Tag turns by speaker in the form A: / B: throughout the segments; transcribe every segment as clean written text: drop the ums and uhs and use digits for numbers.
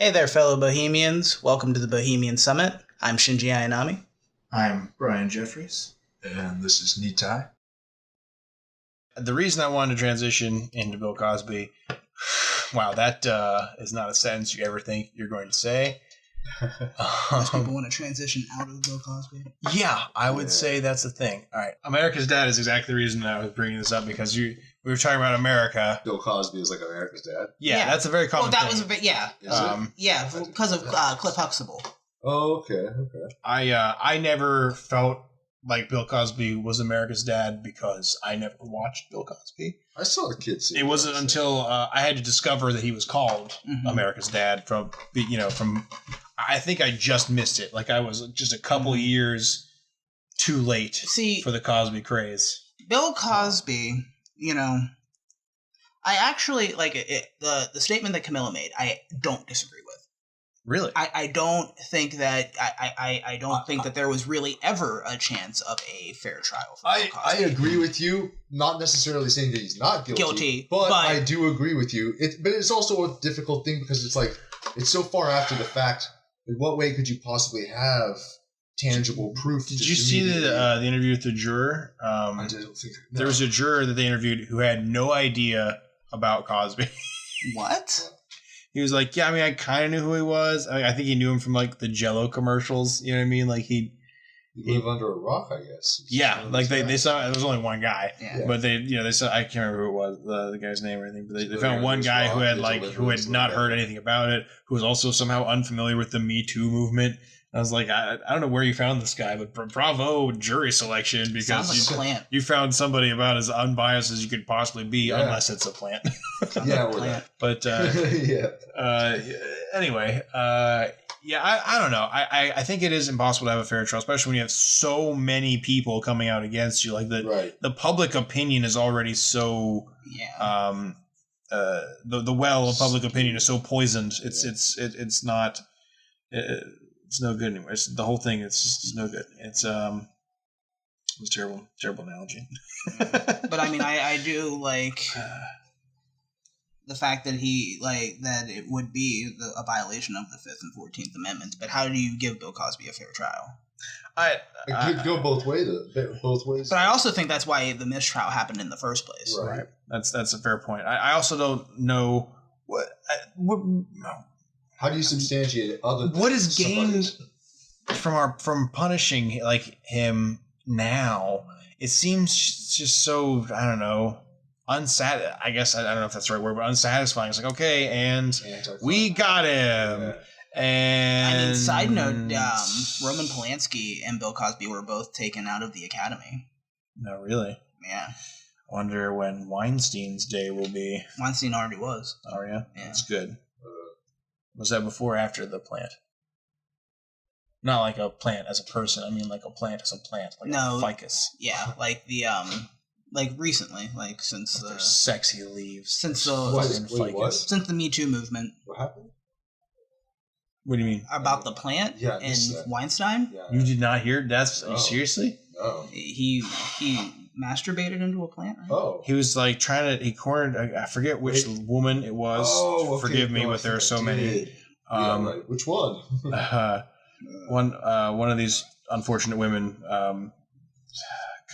A: Hey there, fellow Bohemians. Welcome to the Bohemian Summit. I'm Shinji Ayanami.
B: I'm Brian Jeffries.
C: And this is Nity.
B: The reason I wanted to transition into Bill Cosby, wow, that is not a sentence you ever think you're going to say.
A: Most people want to transition out of Bill Cosby.
B: Yeah, I would say that's the thing. All right, America's Dad is exactly the reason that I was bringing this up, because we were talking about America.
C: Bill Cosby is like America's Dad.
B: Yeah, that's a very common thing.
A: Well, that was a bit, yeah. Yeah, because of Cliff Huxtable.
C: Oh, okay.
B: I never felt like Bill Cosby was America's Dad because I never watched Bill Cosby.
C: I saw the kids.
B: It wasn't until I had to discover that he was called America's Dad from. I think I just missed it. Like I was just a couple years too late for the Cosby craze.
A: Bill Cosby, I actually like the statement that Camilla made. I don't disagree with.
B: Really?
A: I don't think that I don't think that there was really ever a chance of a fair trial for Bill Cosby.
C: I agree with you. Not necessarily saying that he's not guilty, but I do agree with you. But it's also a difficult thing because it's like it's so far after the fact. In what way could you possibly have tangible proof?
B: Did you see the interview with the juror?
C: I didn't think
B: there was a juror that they interviewed who had no idea about Cosby.
A: What?
B: He was like, yeah, I mean, I kind of knew who he was. I think he knew him from like the Jell-O commercials. You know what I mean? Like he
C: live under a rock, I guess.
B: Yeah, like they saw. There was only one guy, but they saw. I can't remember who it was, the guy's name or anything. But they found one guy who had not heard anything about it, who was also somehow unfamiliar with the Me Too movement. I was like, I don't know where you found this guy, but bravo jury selection, because you found somebody about as unbiased as you could possibly be, unless it's a plant. But anyway. I don't know. I think it is impossible to have a fair trial, especially when you have so many people coming out against you. Like the public opinion is already so the well of public opinion is so poisoned. It's not it's no good anymore. The whole thing it's no good. It's a terrible analogy.
A: But I mean, I do like the fact that that it would be a violation of the 5th and 14th Amendments. But how do you give Bill Cosby a fair trial?
C: It could go both ways.
A: But I also think that's why the mistrial happened in the first place.
B: Right. That's a fair point. I also don't know what
C: how do you substantiate it other than
B: what is gained from punishing him now? It seems just so, I don't know, I guess I don't know if that's the right word, but unsatisfying. It's like, okay, and we got him. Yeah. And
A: I mean, side note, Roman Polanski and Bill Cosby were both taken out of the Academy.
B: No, really?
A: Yeah.
B: I wonder when Weinstein's day will be.
A: Weinstein already was.
B: Oh, yeah? That's good. Was that before or after the plant? Not like a plant as a person. I mean, like a plant as a plant, like a ficus.
A: Yeah, like the recently, like since the
B: sexy leaves.
A: Since since the Me Too movement.
C: What happened?
B: What do you mean?
A: About the plant and Weinstein?
C: Yeah.
B: You did not hear? Seriously?
C: No.
A: He masturbated into a plant, right?
C: Oh.
B: He was like he cornered, I forget which woman it was.
C: Oh, okay.
B: Forgive me, but there are so many.
C: Which one?
B: One of these unfortunate women,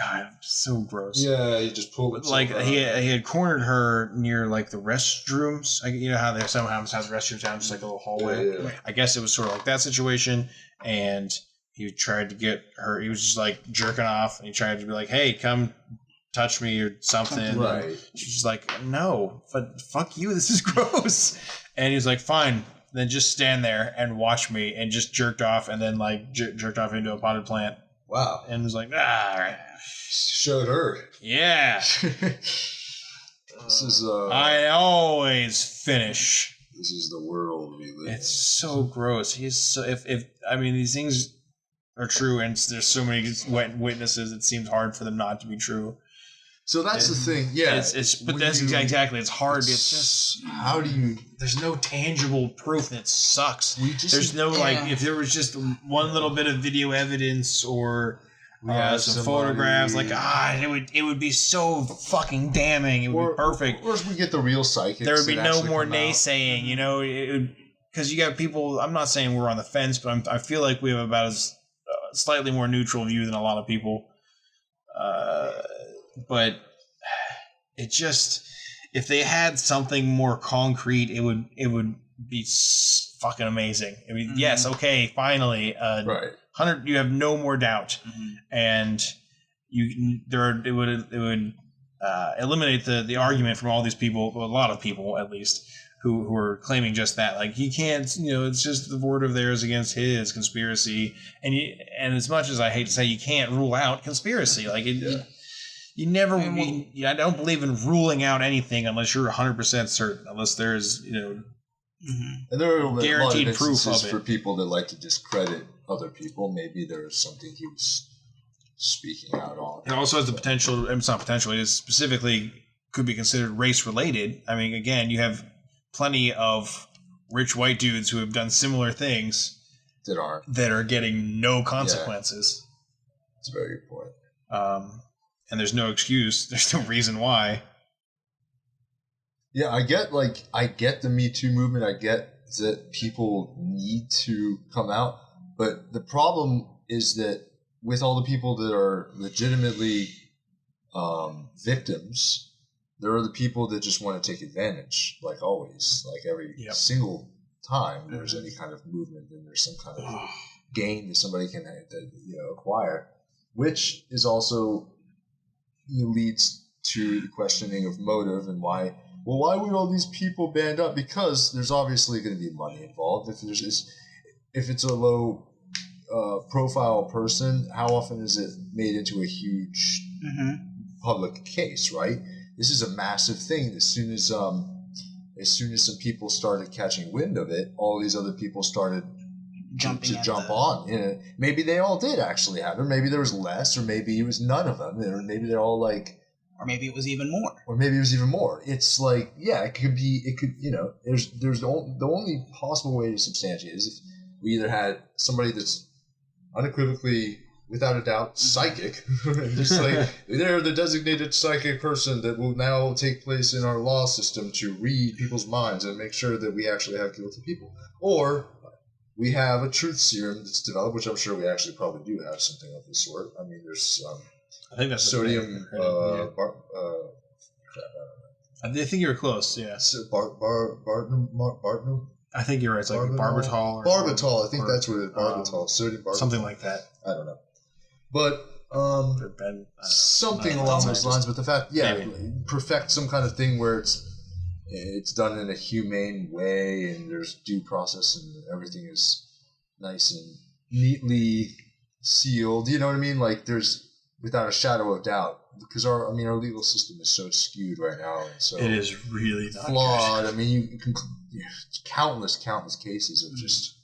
B: God, so gross.
C: Yeah, he just pulled it.
B: Like he had cornered her near like the restrooms. You know how they sometimes has restrooms down just like a little hallway.
C: Yeah.
B: I guess it was sort of like that situation, and he tried to get her. He was just like jerking off, and he tried to be like, "Hey, come touch me" or something.
C: Right.
B: She's just like, "No, but fuck you. This is gross." And he was like, "Fine, then just stand there and watch me," and just jerked off, and then like jerked off into a potted plant.
C: Wow.
B: And was like, all right.
C: Showed her.
B: Yeah.
C: This is
B: I always finish.
C: This is the world we live in.
B: It's so gross. He's so if I mean these things are true and there's so many witnesses, it seems hard for them not to be true.
C: So that's the thing. Yeah.
B: But that's exactly. It's hard. It's just
C: how do you?
B: There's no tangible proof, and it sucks. There's no if there was just one little bit of video evidence or some photographs, it would be so fucking damning. It would be perfect.
C: Or if we get the real psychics,
B: there would be no more naysaying. You know, because you got people. I'm not saying we're on the fence, but I feel like we have about as slightly more neutral view than a lot of people. But it just, if they had something more concrete, it would be fucking amazing. I mean, yes, okay, finally,
C: right.
B: 100. You have no more doubt, and it would eliminate the argument from all these people, a lot of people at least, who are claiming just that. Like, he can't, it's just the word of theirs against his conspiracy, and as much as I hate to say, you can't rule out conspiracy. Like you never. I don't believe in ruling out anything unless you're 100% certain, unless there's
C: and there are
B: guaranteed proof of it.
C: For people that like to discredit other people, maybe there's something he was speaking out on.
B: It also has the potential. It's not potential. It is specifically could be considered race related. I mean, again, you have plenty of rich white dudes who have done similar things that are getting no consequences.
C: That's a very good point.
B: And there's no excuse. There's no reason why.
C: Yeah, I get the Me Too movement. I get that people need to come out, but the problem is that with all the people that are legitimately victims, there are the people that just want to take advantage, like always. Like every single time there's any kind of movement, then there's some kind of gain that somebody can acquire, which is also leads to the questioning of motive and why. Well, why would all these people band up? Because there's obviously going to be money involved. If it's a low profile person, how often is it made into a huge public case, right? This is a massive thing. As soon as some people started catching wind of it, all these other people started to jump on. And maybe they all did actually have it. Maybe there was less, or maybe it was none of them. Or maybe they're all like,
A: or maybe it was even more.
C: It's like, it could be. It could, There's the only possible way to substantiate is if we either had somebody that's unequivocally, without a doubt, psychic, just like they're the designated psychic person that will now take place in our law system to read people's minds and make sure that we actually have guilty people, or we have a truth serum that's developed, which I'm sure we actually probably do have something of this sort. I mean, there's
B: I think that's
C: sodium.
B: I think you were close. Yeah.
C: Bartnum.
B: I think you're right. It's like barbital.
C: Barbital. I think that's what it is. Barbital. Sodium barbital.
B: Something like that.
C: I don't know. But something along those lines. But the fact, perfect some kind of thing where it's done in a humane way and there's due process and everything is nice and neatly sealed. You know what I mean? Like there's, without a shadow of doubt, because our legal system is so skewed right now, and so
B: it is really not
C: flawed.
B: Good.
C: I mean, you can countless cases of just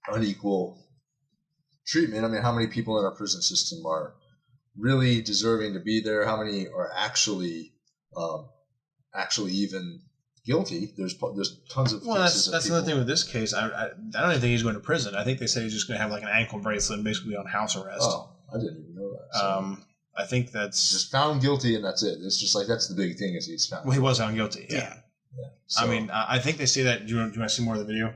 C: unequal treatment. I mean, how many people in our prison system are really deserving to be there? How many are actually even guilty? There's tons of cases.
B: That's another thing with this case. I don't even think he's going to prison. I think they said he's just going to have like an ankle bracelet and basically on house arrest.
C: Oh, I didn't even know that. So.
B: I think that's
C: just found guilty and that's it. It's just like that's the big thing is he's found.
B: Well, he was found guilty.
A: Yeah.
B: So, I mean, I think they say that. Do you want to see more of the video?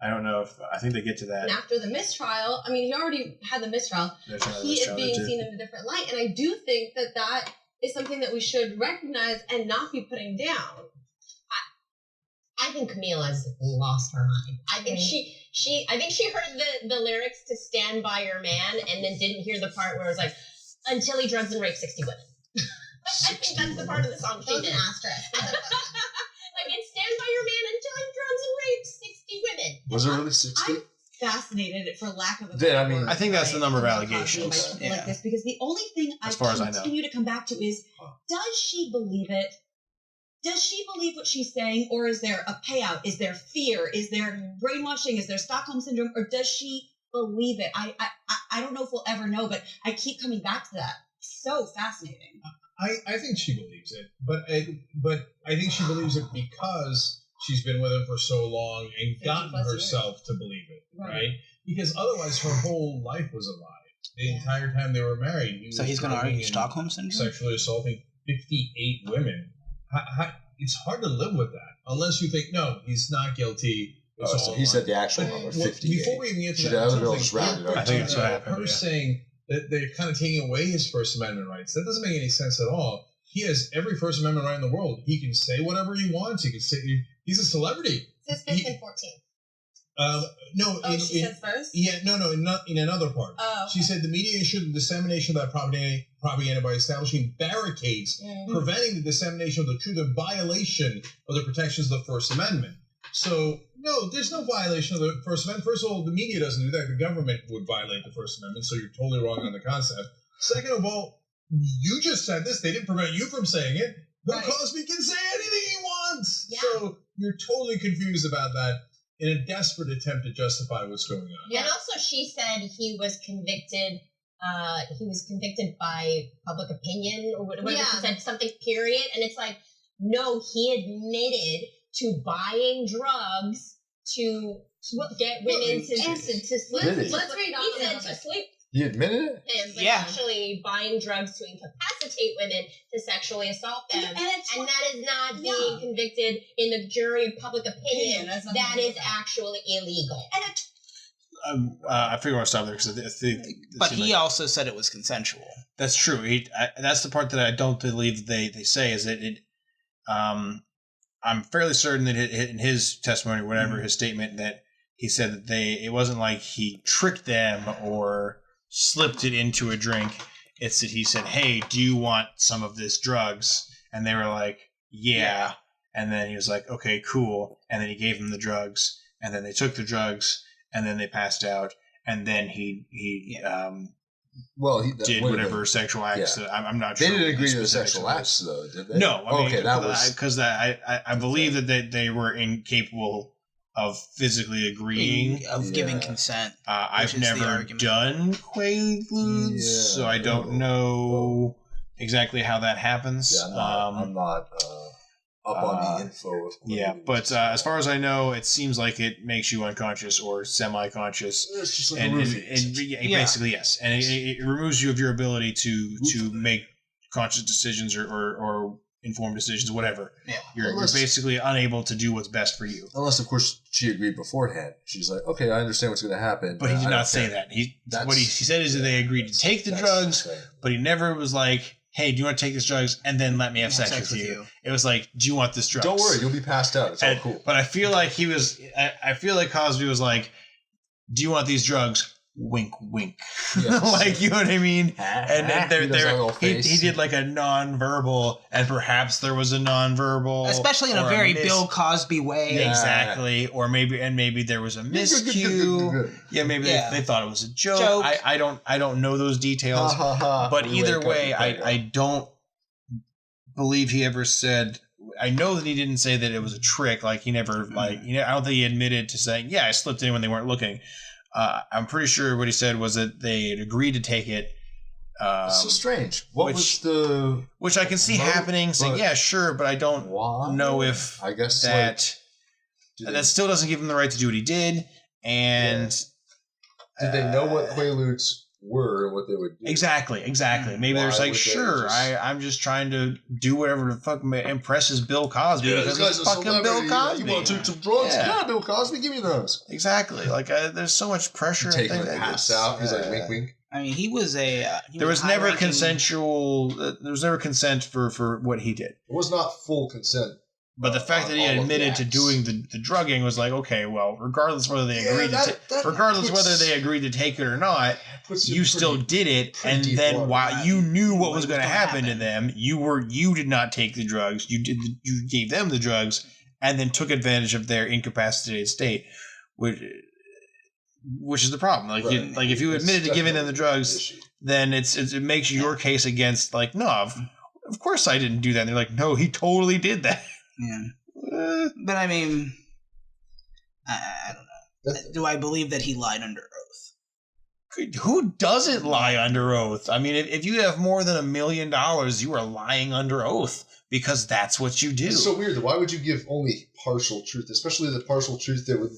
B: I don't know if I think they get to that.
D: And after the mistrial, I mean, he already had the mistrial. He is being seen in a different light, and I do think that is something that we should recognize and not be putting down.
E: I think Camila's lost her mind. I think I think she heard the lyrics to "Stand by Your Man" and then didn't hear the part where it was like, "Until he drugs and rapes 60 women." I think that's the part of the song she did. Like, it's "Stand by Your Man" until he drugs and rapes 60 women.
C: Was it really 60?
D: I'm fascinated, for lack of a better word.
B: I think that's the number of allegations.
D: Like this, because the only thing I continue to come back to is, does she believe it? Does she believe what she's saying, or is there a payout? Is there fear? Is there brainwashing? Is there Stockholm syndrome? Or does she believe it? I don't know if we'll ever know, but I keep coming back to that. So fascinating.
F: I think she believes it, but I think she believes it because she's been with him for so long and gotten herself to believe it, right? Because otherwise, her whole life was a lie. The entire time they were married,
A: he's going to argue Stockholm syndrome,
F: sexually assaulting 58 women. It's hard to live with that. unless you think, no, he's not guilty.
C: So he said the actual number, 58.
F: Before we even get to that,
B: I think that's what happened.
F: Her saying that they're kind of taking away his First Amendment rights. That doesn't make any sense at all. He has every First Amendment right in the world. He can say whatever he wants. He can say he's a celebrity.
E: It says 5th and 14th.
F: No.
D: She said first?
F: Yeah, no, in another part.
D: Oh, okay.
F: She said the mediation, dissemination of that propaganda by establishing barricades, preventing the dissemination of the truth in violation of the protections of the First Amendment. So, no, there's no violation of the First Amendment. First of all, the media doesn't do that. The government would violate the First Amendment, so you're totally wrong on the concept. Second of all, you just said this. They didn't prevent you from saying it. Bill Cosby can say anything he wants. Yeah. So you're totally confused about that in a desperate attempt to justify what's going on.
E: Yeah. And also she said he was convicted by public opinion or whatever. She said something, period. And it's like, no, he admitted to buying drugs to get women to sleep.
D: Let's read on.
E: He said to sleep.
C: He admitted it?
E: But actually buying drugs to incapacitate women to sexually assault them. And that is not being convicted in the jury of public opinion. That is actually illegal.
B: I figure I'll stop there because I think.
A: But he also said it was consensual.
B: That's true. That's the part that I don't believe they say is that it. I'm fairly certain that in his testimony, or whatever his statement, that he said that it wasn't like he tricked them or slipped it into a drink. It's that he said, "Hey, do you want some of this drugs?" And they were like, "Yeah." And then he was like, "Okay, cool." And then he gave them the drugs, and then they took the drugs, and then they passed out, and then he did whatever sexual acts. That I'm not sure.
C: They didn't agree to the sexual acts, though, did they?
B: No. I mean,
C: that was
B: because I believe that they were incapable of physically agreeing
A: of giving consent.
B: I've never done Quaaludes, so I don't know exactly how that happens.
C: Yeah, I'm not up on the info.
B: But as far as I know, it seems like it makes you unconscious or semi-conscious.
C: It's just like
B: basically, yes. And it removes you of your ability to make conscious decisions or informed decisions, whatever. Yeah. You're basically unable to do what's best for you.
C: Unless, of course, she agreed beforehand. She's like, okay, I understand what's going to happen.
B: But he did not say that. What he said is that they agreed to take the drugs, but he never was like, hey, do you want to take these drugs and then let me have sex with you? It was like, do you want this drugs?
C: Don't worry, you'll be passed out. It's all cool.
B: But I feel like I feel like Cosby was like, do you want these drugs? Wink, wink. Yes. Like, you know what I mean? And he did like a non-verbal, and perhaps there was a non-verbal,
A: especially in a very Bill Cosby way.
B: Yeah. Exactly. Or maybe there was a miscue. Yeah, maybe they thought it was a joke. I don't know those details. But either way, I don't believe he ever said. I know that he didn't say that it was a trick. Like, he never I don't think he admitted to saying, yeah, I slipped in when they weren't looking. I'm pretty sure what he said was that they had agreed to take it.
C: It's so strange.
B: Which I can see happening. Saying, yeah, sure, but I don't know if
C: I guess
B: that still doesn't give him the right to do what he did. And
C: did they know what Quaaludes were and what they would do?
B: Exactly. Maybe they're like, sure, I'm just trying to do whatever the fuck impresses Bill Cosby because it's fucking Bill Cosby.
C: You want to take some drugs? Yeah, Bill Cosby, give me those.
B: Exactly. Like, there's so much pressure.
C: Take him and pass out. He's like, wink, wink.
A: I mean, he was
B: there was never consensual. There was never consent for what he did.
C: It was not full consent.
B: But the fact that he admitted to doing the drugging was like, okay, well, regardless whether they agreed whether they agreed to take it or not, you still did it, and then while you knew what was going to happen to them, you did not take the drugs. You gave them the drugs, and then took advantage of their incapacitated state, which is the problem. Like, if you admitted to giving them the drugs, then it makes your case against, like, no, of course I didn't do that. And they're like, no, he totally did that.
A: Yeah. But I mean, I don't know. Do I believe that he lied under oath?
B: Who doesn't lie under oath? I mean, if you have more than $1 million, you are lying under oath because that's what you do.
C: It's so weird. Why would you give only partial truth, especially the partial truth that would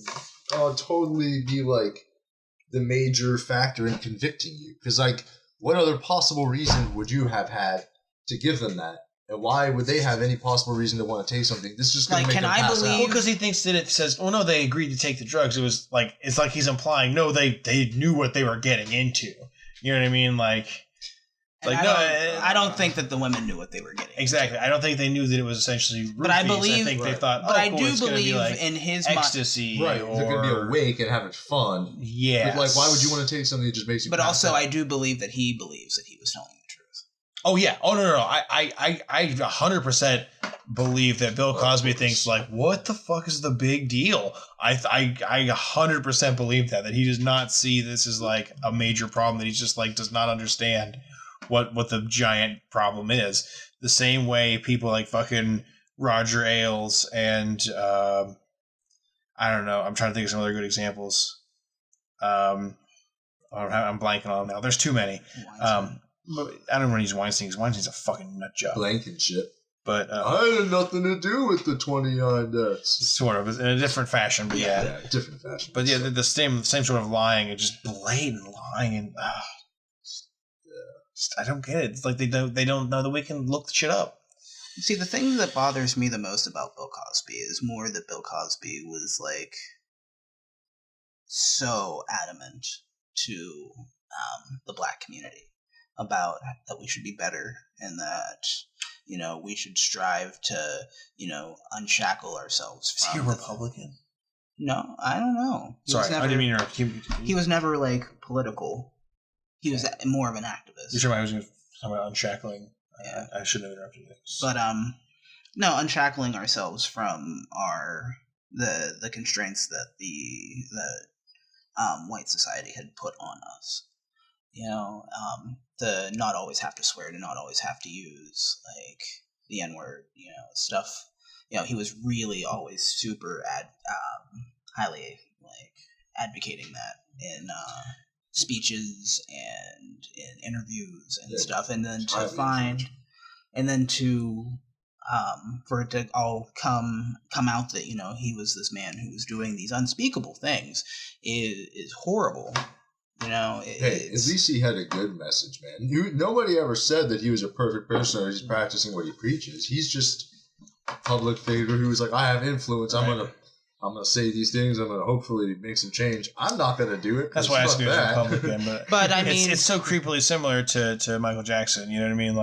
C: totally be like the major factor in convicting you? Because, like, what other possible reason would you have had to give them that? And why would they have any possible reason to want to take something? This is just going to make them pass out.
B: Well, because he thinks that it says, "Oh no, they agreed to take the drugs." It was like it's like he's implying, no, they knew what they were getting into. You know what I mean?
A: I don't think that the women knew what they were getting.
B: Exactly. I don't think they knew that it was essentially roofies.
A: But I believe,
B: they thought,
A: but I do believe in his
B: ecstasy,
C: right? They're going to be awake and having fun.
B: Yeah.
C: But why would you want to take something that just makes you?
A: But also, I do believe that he believes that he was telling the truth.
B: Oh yeah. Oh no. I 100% believe that Bill Cosby thinks what the fuck is the big deal? I 100% believe that he does not see this as a major problem. That he just does not understand what the giant problem is. The same way people like fucking Roger Ailes and I don't know. I'm trying to think of some other good examples. I'm blanking on them now. There's too many. I don't want to use Weinstein because Weinstein's a fucking nut job.
C: Blanking shit.
B: But
C: I had nothing to do with the 29 deaths.
B: Sort of, in a different fashion, but yeah
C: different fashion.
B: But yeah, the same sort of lying and just blatant lying and I don't get it. It's like they don't know that we can look the shit up.
A: See, the thing that bothers me the most about Bill Cosby is more that Bill Cosby was so adamant to the black community about that we should be better and that we should strive to unshackle ourselves from.
B: Is he a Republican?
A: No, I don't know.
B: Sorry, I didn't mean to interrupt.
A: He was never political. He was more of an activist.
B: You're sure I was going to talk about unshackling? Yeah, I shouldn't have interrupted you.
A: But no, unshackling ourselves from the constraints that the white society had put on us. To not always have to swear, to not always have to use the N-word, stuff. He was really always super highly advocating that in speeches and in interviews and stuff, and then for it to all come out that he was this man who was doing these unspeakable things is horrible.
C: Hey, at least he had a good message, man. Nobody ever said that he was a perfect person or he's practicing what he preaches. He's just a public figure who was like, I have influence. I'm gonna say these things. I'm gonna hopefully make some change. I'm not gonna do it.
B: That's why I asked you in public then. But I mean, it's so creepily similar to Michael Jackson. You know what I mean?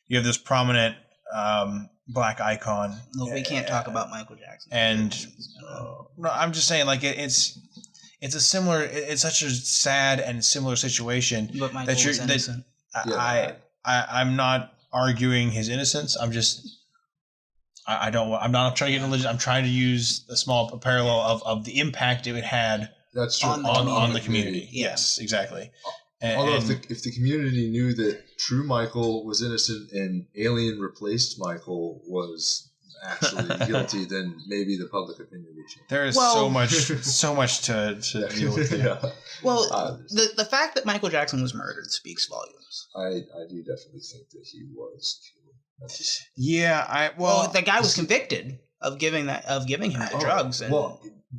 B: You have this prominent black icon.
A: Look, we can't talk about Michael Jackson.
B: And no, I'm just saying, it's such a sad and similar situation.
A: But Michael was innocent.
B: I'm not arguing his innocence. I'm just, I'm not trying to get religious. I'm trying to use a small parallel of the impact it had.
C: That's true.
B: On the community. Yes, exactly.
C: Although if the community knew that true Michael was innocent and alien replaced Michael was actually guilty, then maybe the public opinion would change.
B: There is so much to deal with.
C: Yeah.
A: Well, the fact that Michael Jackson was murdered speaks volumes.
C: I do definitely think that he was killed.
B: Yeah,
A: the guy was convicted of giving him the drugs. And,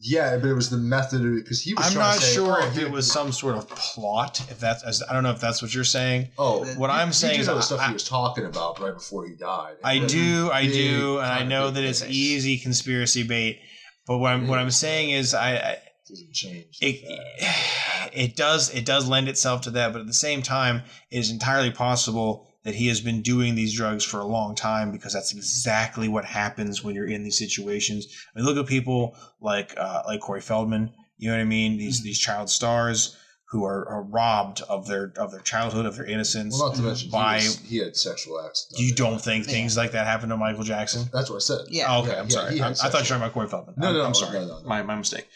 C: yeah, but it was the method because he was.
B: I'm not sure if it was some sort of plot. I don't know if that's what you're saying. What I'm saying is
C: the stuff he was talking about right before he died.
B: I do, and I know that it's easy conspiracy bait. But what I'm saying is,
C: doesn't change.
B: It does lend itself to that, but at the same time, it is entirely possible that he has been doing these drugs for a long time because that's exactly what happens when you're in these situations. I mean, look at people like Corey Feldman. You know what I mean? These child stars who are robbed of their childhood, of their innocence.
C: Well, not to mention he had sexual acts.
B: You don't think things like that happened to Michael Jackson?
C: That's what I said.
A: Yeah.
B: Oh, okay, I'm sorry. I thought you were talking about Corey Feldman.
C: No,
B: I'm sorry.
C: No.
B: My mistake.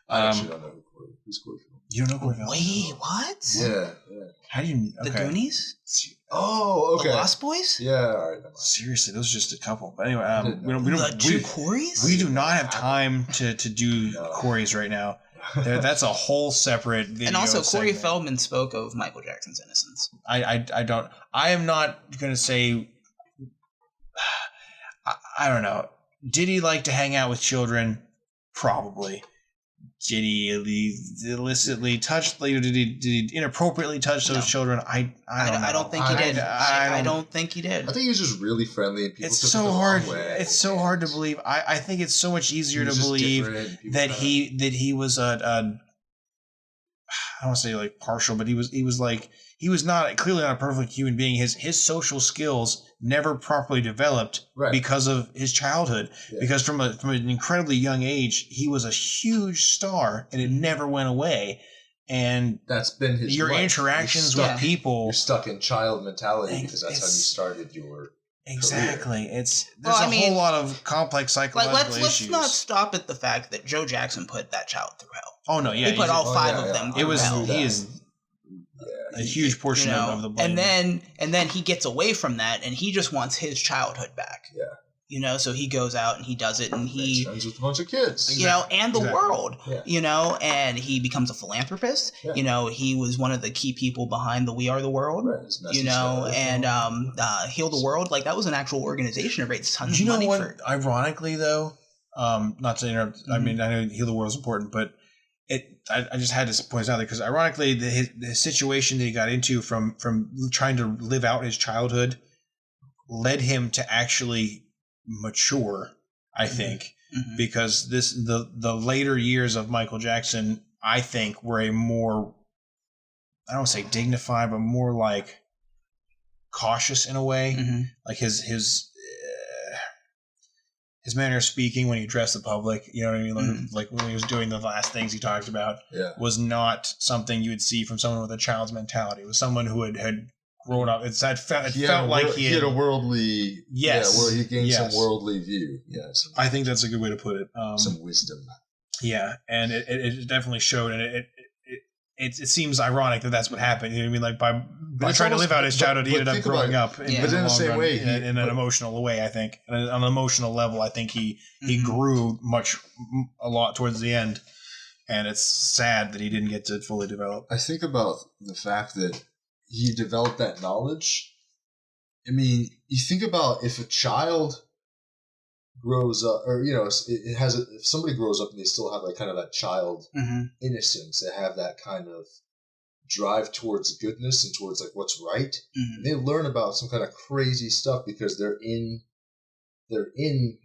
C: I actually don't know who's Corey Feldman.
B: You don't know Corey Feldman?
A: Wait, what?
C: Yeah.
B: How do you?
A: The Goonies?
C: Oh, okay.
A: The Lost Boys?
C: Yeah, all right.
B: Seriously, those are just a couple. But anyway, we don't.
A: The two Coreys?
B: We do not have time to do Coreys right now. That's a whole separate video.
A: And also, Corey
B: segment.
A: Feldman spoke of Michael Jackson's innocence.
B: I don't. I am not going to say. I don't know. Did he like to hang out with children? Probably. did he illicitly touch? Did he inappropriately touch those children? I
A: don't think he did. I don't think he did.
C: I think he was just really friendly, and people.
B: It's so hard. It's so hard to believe. I think it's so much easier to believe that he was I don't want to say like partial, but he was not clearly not a perfect human being. His social skills never properly developed because of his childhood. Yeah. Because from an incredibly young age, he was a huge star, and it never went away. And
C: that's been his
B: your life. Interactions with people.
C: You're stuck in child mentality because that's how you started your
B: exactly. Career. There's a whole lot of complex psychological issues.
A: Let's not stop at the fact that Joe Jackson put that child through hell.
B: Oh no, yeah,
A: he put all five of them through hell.
B: He is. A huge portion of the blame.
A: And then he gets away from that, and he just wants his childhood back.
C: Yeah.
A: So he goes out and he does it, and he
C: friends with a bunch of kids.
A: And the world. Yeah. And he becomes a philanthropist. Yeah. He was one of the key people behind the We Are the World. Right. And Heal the World. Like that was an actual organization that raised tons of money.
B: You know what? Ironically, though, not to interrupt. Mm-hmm. I mean, I know Heal the World is important, but. I just had to point this out there because ironically the situation that he got into from trying to live out his childhood led him to actually mature, I think, because the later years of Michael Jackson, I think, were a more, I don't want to say dignified, but more like cautious in a way. Mm-hmm. Like his manner of speaking when he addressed the public, you know what I mean? Like when he was doing the last things he talked about was not something you would see from someone with a child's mentality. It was someone who had grown up. It felt like
C: he had a worldly...
B: Yes.
C: Where he gained some worldly view. Yes.
B: I think that's a good way to put it.
C: Some wisdom. Yeah.
B: And it definitely showed, and it seems ironic that that's what happened. You know what I mean? Like by trying to live out his childhood, he ended up growing up. But
C: in the same way,
B: in an emotional way, I think. On an emotional level, I think he grew a lot towards the end, and it's sad that he didn't get to fully develop.
C: I think about the fact that he developed that knowledge. I mean, you think about if a child grows up, or if somebody grows up and they still have like kind of that child innocence, they have that kind of drive towards goodness and towards like what's right. And they learn about some kind of crazy stuff because they're in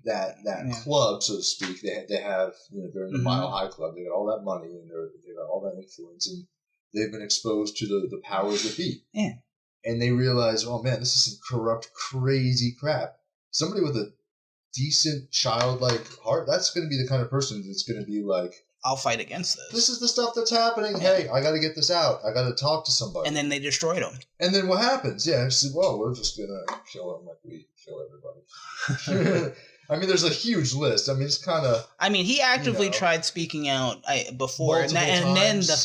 C: that club, so to speak. They have they're in the Mile High Club. They got all that money and they got all that influence, and they've been exposed to the powers that be. Yeah. And they realize, oh man, this is some corrupt, crazy crap. Somebody with a decent childlike heart, that's going to be the kind of person that's going to be like,
A: I'll fight against this.
C: This is the stuff that's happening. Yeah. Hey, I got to get this out. I got to talk to somebody.
A: And then they destroyed him.
C: And then what happens? Yeah, it's like, well, we're just going to kill him like we kill everybody. I mean, there's a huge list. I mean, it's kind of...
A: I mean, he actively tried speaking out before, and then the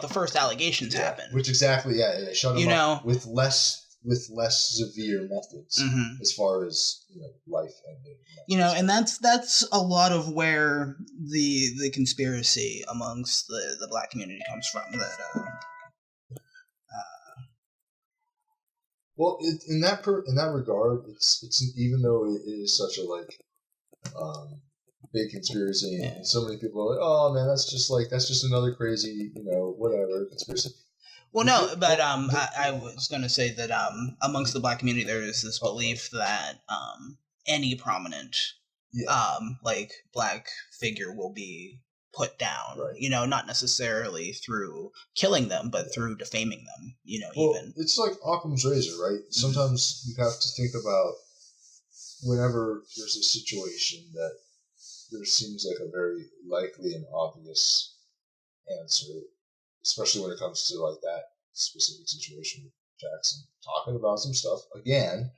A: first allegations happened.
C: Which exactly, they shut him up with less severe methods as far as life ending.
A: And that's a lot of where the conspiracy amongst the black community comes from.
C: Well, in that regard, it's even though it is such a big conspiracy, and so many people are like, oh man, that's just another crazy whatever conspiracy.
A: Well, no, but I was going to say that amongst the black community, there is this belief that any prominent black figure will be put down, right. Not necessarily through killing them, but through defaming them, even.
C: It's like Occam's razor, right? Sometimes you have to think about whenever there's a situation that there seems like a very likely and obvious answer, especially when it comes to like that specific situation with Jackson talking about some stuff again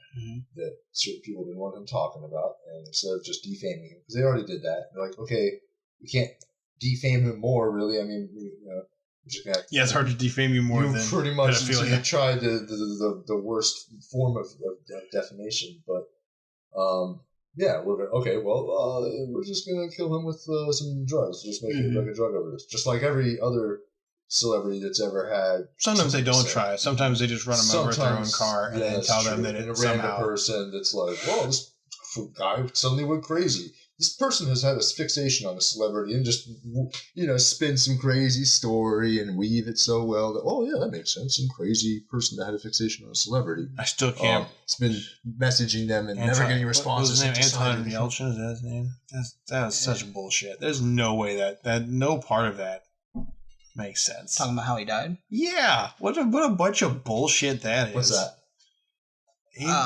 C: that certain people didn't want him talking about, and instead of just defaming him, because they already did that, they're like, okay, we can't defame him more, really. I mean, we're just gonna
B: it's hard to defame you more than
C: pretty much try the worst form of defamation, but we're just gonna kill him with some drugs, just make it like a drug overdose, just like every other celebrity that's ever had.
B: Sometimes they don't try it. Sometimes they just run them over with their own car and then tell them that it's somehow
C: a random person that's like, well, this guy suddenly went crazy. this person has had a fixation on a celebrity and just, spin some crazy story and weave it so well that, oh, yeah, that makes sense. Some crazy person that had a fixation on a celebrity.
B: I still can't.
C: It's been messaging them and never getting responses.
B: What was his name? Anton Yelchin? Is that his name? That was such bullshit. There's no way that no part of that makes sense.
A: Talking about how he died?
B: Yeah. What a bunch of bullshit that is.
C: What's that?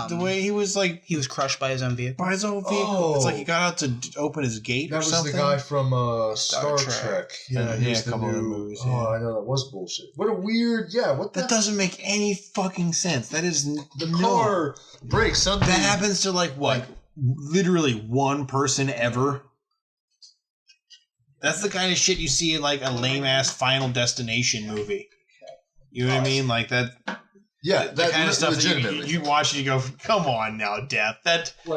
B: The way he was like...
A: He was crushed by his own vehicle.
B: By his own vehicle. Oh. It's like he got out to open his gate or something.
C: That was the guy from Star Trek.
B: Yeah, a couple of movies. Yeah.
C: Oh, I know, that was bullshit. What a weird... Yeah, what the...
B: That doesn't make any fucking sense. That is...
C: The car breaks something...
B: That happens to literally one person ever. That's the kind of shit you see in like a lame-ass Final Destination movie. You know what I mean? Like that...
C: Yeah, that
B: kind of stuff that you watch and you go, come on now, Death.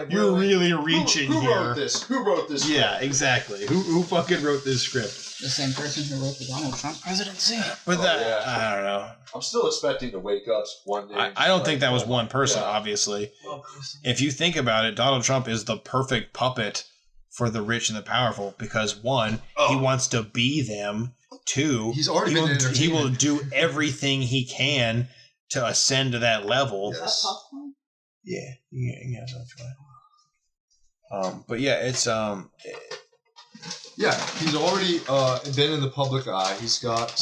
B: You're really reaching
C: here.
B: Who
C: wrote this?
B: Yeah, exactly. Who fucking wrote this script?
A: The same person who wrote the Donald Trump presidency.
B: But I don't know.
C: I'm still expecting to wake up one day.
B: I don't think that was one person, obviously. If you think about it, Donald Trump is the perfect puppet for the rich and the powerful because, one, he wants to be them. Two,
C: he's already been entertained.
B: He will do everything he can to ascend to that level.
C: Yes.
E: Is that popcorn?
B: Yeah, but yeah, it's
C: yeah, he's already been in the public eye. He's got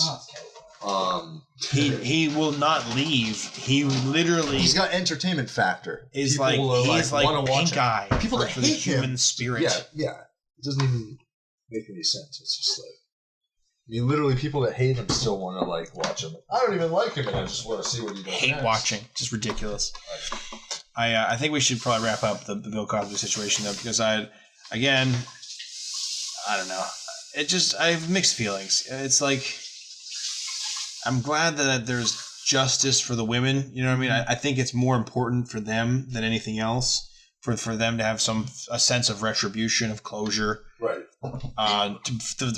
B: he will not leave.
C: He's got entertainment factor.
B: He's like pink eye.
C: People that hate
B: the human spirit.
C: Yeah. It doesn't even make any sense. It's just like, I mean, literally, people that hate him still want to watch him. I don't even like him, and I just want to see what he does.
B: Hate watching, just ridiculous. I think we should probably wrap up the Bill Cosby situation though, because I don't know. I have mixed feelings. It's like I'm glad that there's justice for the women. You know what I mean? I think it's more important for them than anything else. For them to have a sense of retribution, of closure,
C: right?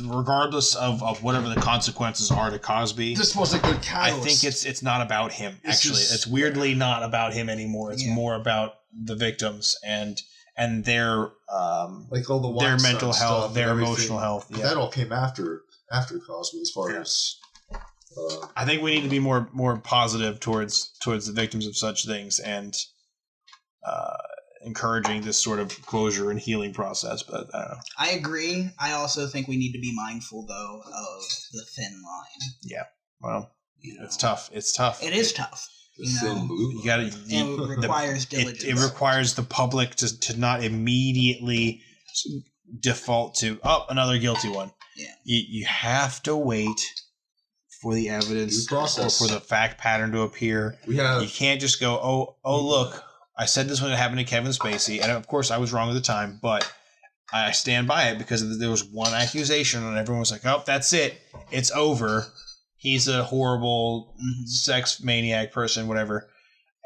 B: Regardless of whatever the consequences are to Cosby,
C: this was a good catalyst.
B: I think it's not about him. It's weirdly not about him anymore. It's more about the victims and their
C: all the
B: their mental health, their emotional health.
C: Yeah. That all came after Cosby, as far as.
B: I think we need to be more positive towards the victims of such things and. Encouraging this sort of closure and healing process, but I don't know.
A: I agree. I also think we need to be mindful, though, of the thin line.
B: Yeah. Well, it's tough. It's tough.
A: It is tough.
B: You got to.
A: It requires diligence.
B: It requires the public to not immediately default to another guilty one.
A: Yeah.
B: You have to wait for the evidence or for the fact pattern to appear. You can't just go, look. I said this when it happened to Kevin Spacey, and of course I was wrong at the time, but I stand by it because there was one accusation and everyone was like, oh, that's it. It's over. He's a horrible sex maniac person, whatever.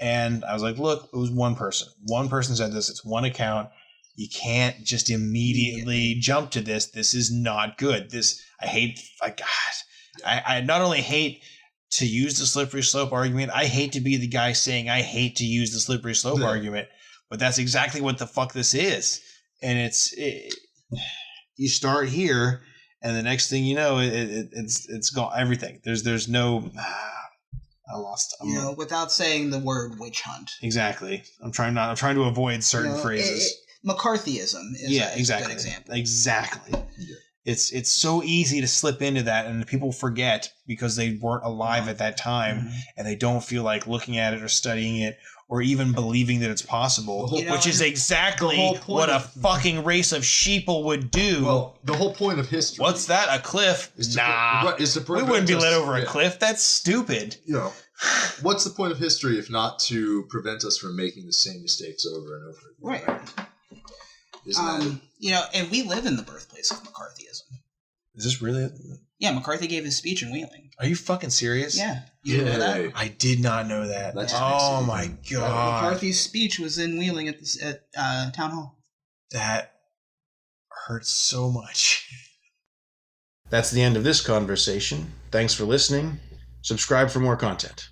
B: And I was like, look, it was one person. One person said this. It's one account. You can't just immediately jump to this. This is not good. I not only hate to use the slippery slope argument. I hate to be the guy saying I hate to use the slippery slope argument, but that's exactly what the fuck this is. And you start here, and the next thing you know, it's gone. Everything. There's no. I lost.
A: Without saying the word witch hunt.
B: Exactly. I'm trying to avoid certain phrases.
A: McCarthyism is a good example.
B: Exactly. Yeah. It's so easy to slip into that, and people forget because they weren't alive at that time, and they don't feel like looking at it or studying it or even believing that it's possible, which is exactly what a fucking race of sheeple would do.
C: Well, the whole point of history.
B: What's that? A cliff? We wouldn't be led over a cliff. That's stupid.
C: What's the point of history if not to prevent us from making the same mistakes over and over again?
A: Right. And we live in the birthplace of McCarthyism.
B: Is this really it?
A: Yeah, McCarthy gave his speech in Wheeling.
B: Are you fucking serious?
A: Yeah. You didn't know that?
B: I did not know that. Oh my god.
A: McCarthy's speech was in Wheeling at Town Hall.
B: That hurts so much. That's the end of this conversation. Thanks for listening. Subscribe for more content.